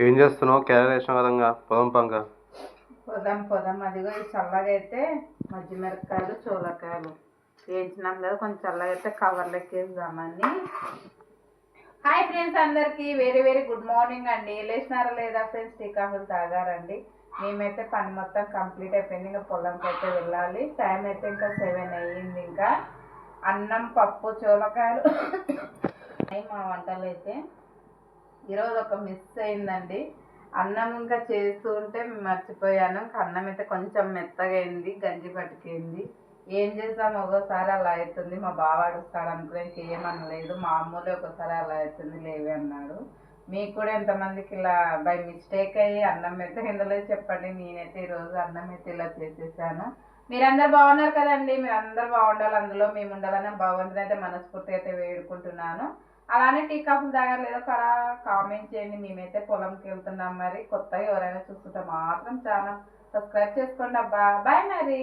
ఏం చేస్తున్నావు? క్యారెట్ వేసిన విధంగా పొలం పంక. పొదం అదిగో ఈ చల్లగా అయితే మజ్జి మిరపకాయలు చూలకాయలు వేయించినాం కదా, కొంచెం చల్లగా అయితే కవర్లు ఎక్కేద్దామని. హాయ్ ఫ్రెండ్స్, అందరికీ వెరీ వెరీ గుడ్ మార్నింగ్ అండి. లేచినారా లేదా ఫ్రెండ్స్? టీ కాఫీలు తాగారండి? మేమైతే పని మొత్తం కంప్లీట్ అయిపోయింది. ఇంకా పొలంకి అయితే వెళ్ళాలి. టైం అయితే ఇంకా 7 అయ్యింది. ఇంకా అన్నం పప్పు చూలకాయలు మా వంటలు అయితే ఈరోజు ఒక మిస్ అయిందండి. అన్నం ఇంకా చేస్తూ ఉంటే మర్చిపోయాను. అన్నం అయితే కొంచెం మెత్తగా అయింది, గంజి పట్టుకుంది. ఏం చేసాము, ఒక్కోసారి అలా అవుతుంది. మా బావ అడుస్తాడు అనుకుని ఇంకేమనలేదు. మామూలు ఒకసారి అలా అవుతుంది లేవి అన్నాడు. మీకు కూడా ఎంతమందికి ఇలా బై మిస్టేక్ అయ్యి అన్నం మెత్తగా చెప్పండి. నేనైతే ఈరోజు అన్నం అయితే ఇలా చేసేసాను. మీరందరూ బాగున్నారు కదండి? మీరందరూ బాగుండాలి, అందులో మేము ఉండాలని భగవంతుని అయితే మనస్ఫూర్తిగా అయితే వేడుకుంటున్నాను. అలానే టీ కాఫీలు తాగారు లేదో కూడా కామెంట్ చేయండి. మేమైతే పొలంకి వెళ్తున్నాం. మరి కొత్తగా ఎవరైనా చూస్తుంటే మాత్రం ఛానల్ సబ్స్క్రైబ్ చేసుకోండి అబ్బా. బాయ్ మరి.